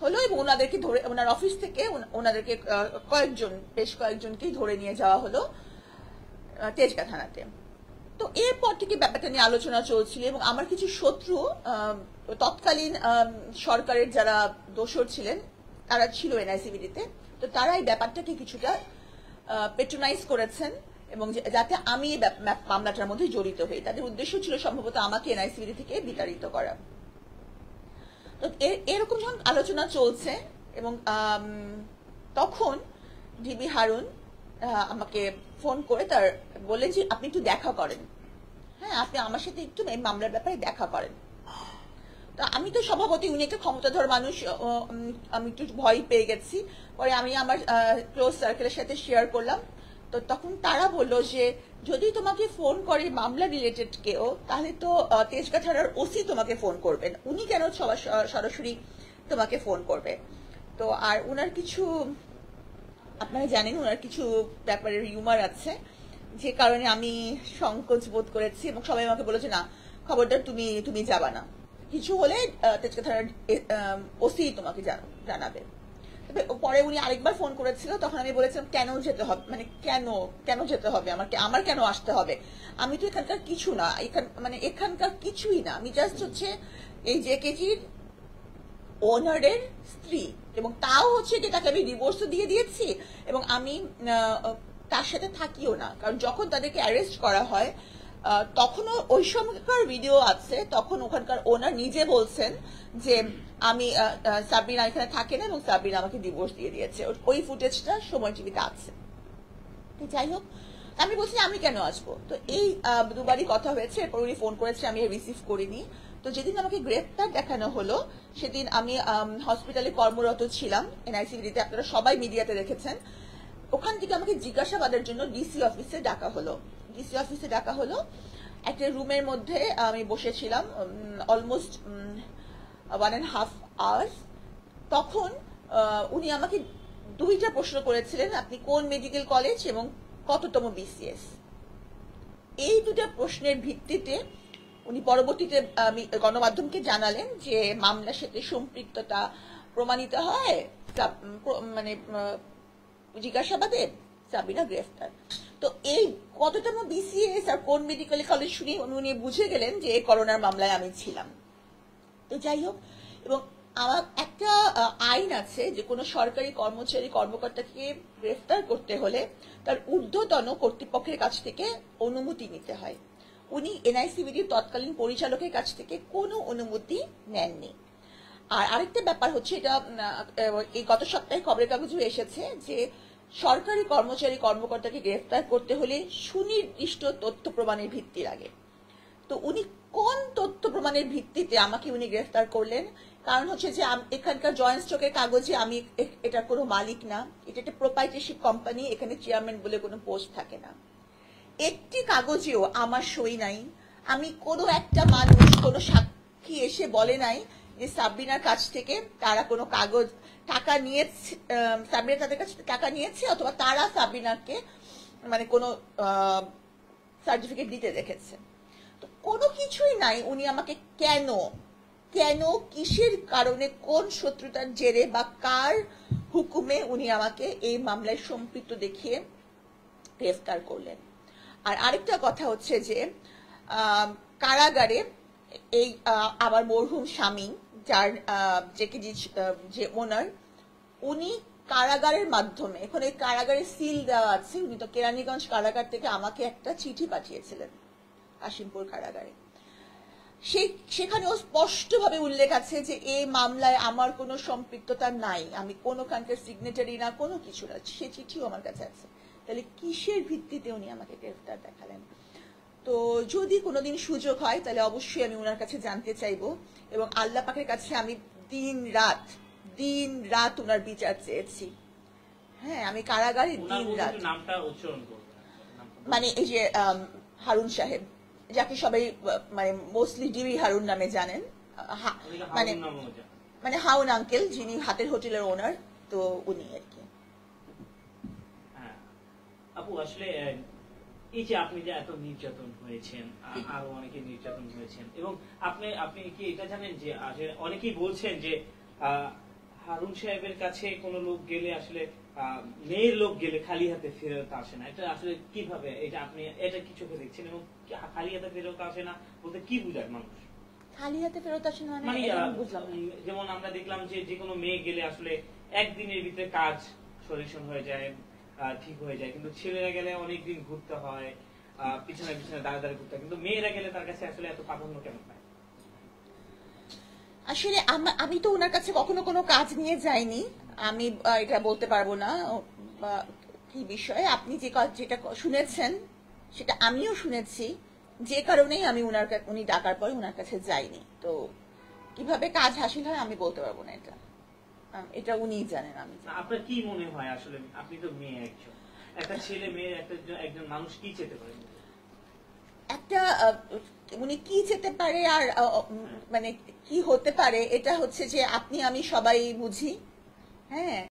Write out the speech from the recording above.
হলো এবং ওনাদেরকে ধরে, ওনার অফিস থেকে ওনাদেরকে বেশ কয়েকজনকেই ধরে নিয়ে যাওয়া হলো তেজগাঁ থানাতে। তো এরপর থেকে ব্যাপারটা নিয়ে আলোচনা চলছিল এবং আমার কিছু শত্রু, তৎকালীন সরকারের যারা দোসর ছিলেন তারা ছিল এনআইসিবিডিতে, তো তারা এই ব্যাপারটাকে কিছুটা পেট্রোনাইজ করেছেন এবং যাতে আমি এই মামলাটার মধ্যে জড়িত হই। তাদের উদ্দেশ্য ছিল সম্ভবত আমাকে এনআইসিবিডি থেকে বিতাড়িত করা। তো এরকম যখন আলোচনা চলছে এবং তখন ডিবি হারুন আমাকে ফোন করে তার বললেন যে আপনি একটু দেখা করেন, হ্যাঁ আপনি আমার সাথে একটু এই মামলার ব্যাপারে দেখা করেন। তো আমি তো স্বভাবতই, উনি একটা ক্ষমতাধর মানুষ, আমি একটু ভয় পেয়ে গেছি। পরে আমি আমার ক্লোজ সার্কেলের সাথে শেয়ার করলাম। তো তখন তারা বললো যে যদি তোমাকে ফোন করে মামলা রিলেটেড কেউ, তাহলে তো তেজগাঁ থানার ওসি তোমাকে ফোন করবেন, উনি কেন সরাসরি তোমাকে ফোন করবে। তো আর ওনার কিছু, আপনারা জানেন ওনার কিছু ব্যাপারে রিউমার আছে, যে কারণে আমি সংকোচ বোধ করেছি এবং সবাই আমাকে বলেছে না খবরদার তুমি যাবা না, কিছু হলে তেজগাঁ থানার ওসি তোমাকে জানাবে। তবে পরে উনি আরেকবার ফোন করেছিল, তখন আমি বলেছিলাম কেন যেতে হবে, মানে কেন যেতে হবে, আমার কেন আসতে হবে, আমি তো এখানকার কিছু না, এখানকার কিছুই না, আমি জাস্ট হচ্ছে এই জেকেজির ওনারের স্ত্রী, এবং তাও হচ্ছে যে তাকে আমি ডিভোর্সও দিয়ে দিয়েছি এবং আমি তার সাথে থাকিও না। কারণ যখন তাদেরকে অ্যারেস্ট করা হয় তখনও ওই সময়কার ভিডিও আছে, তখন ওখানকার ওনার নিজে বলছেন যে আমি সাবরিনা এখানে থাকে না এবং সাবরিনা আমাকে ডিভোর্স দিয়ে দিয়েছে, ওই ফুটেজটা সময় টিভিতে আছে। যাই হোক, আমি বলছি আমি কেন আসবো। তো এই দুবারই কথা হয়েছে, এরপর উনি ফোন করেছে, আমি রিসিভ করিনি। তো যেদিন আমাকে গ্রেফতার দেখানো হলো সেদিন আমি হসপিটালে কর্মরত ছিলাম এনআইসিবিডিতে, আপনারা সবাই মিডিয়াতে দেখেছেন। ওখান থেকে আমাকে জিজ্ঞাসাবাদের জন্য ডিসি অফিসে ডাকা হলো। একটা রুমের মধ্যে আমি বসেছিলাম অলমোস্ট 1.5 আওয়ার্স। তখন উনি আমাকে দুইটা প্রশ্ন করেছিলেন, আপনি কোন মেডিকেল কলেজ এবং কততম বিসিএস। এই দুটা প্রশ্নের ভিত্তিতে উনি পরবর্তীতে গণমাধ্যমকে জানালেন যে মামলার সাথে সম্পৃক্ততা প্রমাণিত হয়, মানে জিজ্ঞাসাবাদে সাবিনা গ্রেফতার। তো এই কততম বিসিএস আর কোন মেডিকেল কলেজ শুনে উনি বুঝে গেলেন যে করোনার মামলায় আমি ছিলাম। তো যাই হোক, এবং আমার একটা আইন আছে যে কোনো সরকারি কর্মকর্তাকে গ্রেফতার করতে হলে তার ঊর্ধ্বতন কর্তৃপক্ষের কাছ থেকে অনুমতি নিতে হয়। উনি এনআইসিবিডির তৎকালীন পরিচালকের কাছ থেকে কোনো অনুমতি নেননি। আর আরেকটা ব্যাপার হচ্ছে, এটা এই গত সপ্তাহে খবরের কাগজে এসেছে যে সরকারি কর্মকর্তাকে গ্রেফতার করতে হলে সুনির্দিষ্ট তথ্য প্রমাণের ভিত্তি লাগে। তো উনি কোন তথ্য প্রমাণের ভিত্তিতে আমাকে উনি গ্রেফতার করলেন? কারণ হচ্ছে যে এখানকার জয়েন্ট স্টকের কাগজে আমি এটার কোনো মালিক না, এটা একটা প্রোপ্রাইটারশিপ কোম্পানি, এখানে চেয়ারম্যান বলে কোনো পোস্ট থাকে না। একটি কাগজেও আমার সই নাই। আমি কোনো একটা মানুষ, কোনো সাক্ষী এসে বলে নাই যে সাবরিনার কাছ থেকে তারা কোনো টাকা নিয়েছে, সাবরিনা তাদের কাছে টাকা নিয়েছে অথবা তারা সাবরিনাকে মানে কোনো সার্টিফিকেট দিতে দেখেছে। তো কোনো কিছুই নাই। উনি আমাকে কেন কিসের কারণে, কোন শত্রুতার জেরে বা কার হুকুমে উনি আমাকে এই মামলায় সম্পৃক্ত দেখিয়ে গ্রেফতার করলেন। আর আরেকটা কথা হচ্ছে যে কারাগারে এই আমার মরহুম স্বামী, যার যে ওনার, উনি কারাগারের মাধ্যমে, এখন এই কারাগারে সিল দেওয়া আছে, উনি তো কেরানীগঞ্জ কারাগার থেকে আমাকে একটা চিঠি পাঠিয়েছিলেন কাশিমপুর কারাগারে। সেখানেও স্পষ্টভাবে উল্লেখ আছে যে এই মামলায় আমার কোনো সম্পৃক্ততা নাই, আমি কোনোখানকার সিগনেটারি না, কোনো কিছু না। সে চিঠিও আমার কাছে আছে। তাহলে কিসের ভিত্তিতে উনি আমাকে গ্রেফতার দেখালেন? তো যদি কোনোদিন সুযোগ হয় তাহলে অবশ্যই আমি ওনার কাছে জানতে চাইবো, এবং আল্লাহ পাকের কাছে আমি দিন রাত ওনার বিচার চেয়েছি। হ্যাঁ, আমি কারাগারে দিন রাত, মানে এই যে হারুন সাহেব, যাকে সবাই মানে মোস্টলি ডিবি হারুন নামে জানেন, মানে হাউন আঙ্কেল, যিনি হাতের হোটেলের ওনার, তো উনি আর কি। আপু আসলে এই যে আপনি যে এত নির্যাতন হয়েছেন, আরো অনেকে নির্যাতন হয়েছেন, এবং আপনি কি এটা জানেন যে অনেকেই বলছেন যে হারুন সাহেবের কাছে কোনো লোক গেলে আসলে মেয়ের লোক গেলে খালি হাতে ফেরত আসে না, এটা আসলে কিভাবে, এটা আপনি এটা কি চোখে দেখছেন, এবং খালি হাতে ফেরত আসে না বলতে কি বুঝায় মানুষ? খালি হাতে ফেরত আসেন মানে মানে এটা আমি বুঝলাম না। যেমন আমরা দেখলাম যে যে কোনো মেয়ে গেলে আসলে একদিনের ভিতরে কাজ সলিউশন হয়ে যায়, ঠিক হয়ে যায়, কিন্তু ছেলেরা গেলে অনেকদিন ঘুরতে হয়, পিছনে পিছনে দাঁড়ে দাঁড়িয়ে ঘুরতে হয়, কিন্তু মেয়েরা গেলে তার কাছে আসলে এত প্রাধান্য কেন পায়? আসলে আমি তো ওনার কাছে কখনো কোনো কাজ নিয়ে যাইনি, আমি এটা বলতে পারবো না বা কি বিষয়ে। আপনি যেটা শুনেছেন সেটা আমিও শুনেছি, যে কারণেই আমি উনি ডাকার পরে ওনার কাছে যাইনি। তো কিভাবে কাজ হাসিল হয় আমি বলতে পারবো না, এটা উনিই জানেন, আমি জানি না। আপনার কি মনে হয় আসলে, আপনি তো মেয়ে একজন, একটা ছেলে মেয়ে একজন মানুষ কি চেতে পারে? একটা উনি কি যেতে পারে আর মানে কি হতে পারে, এটা হচ্ছে যে আপনি আমি সবাই বুঝি। হ্যাঁ।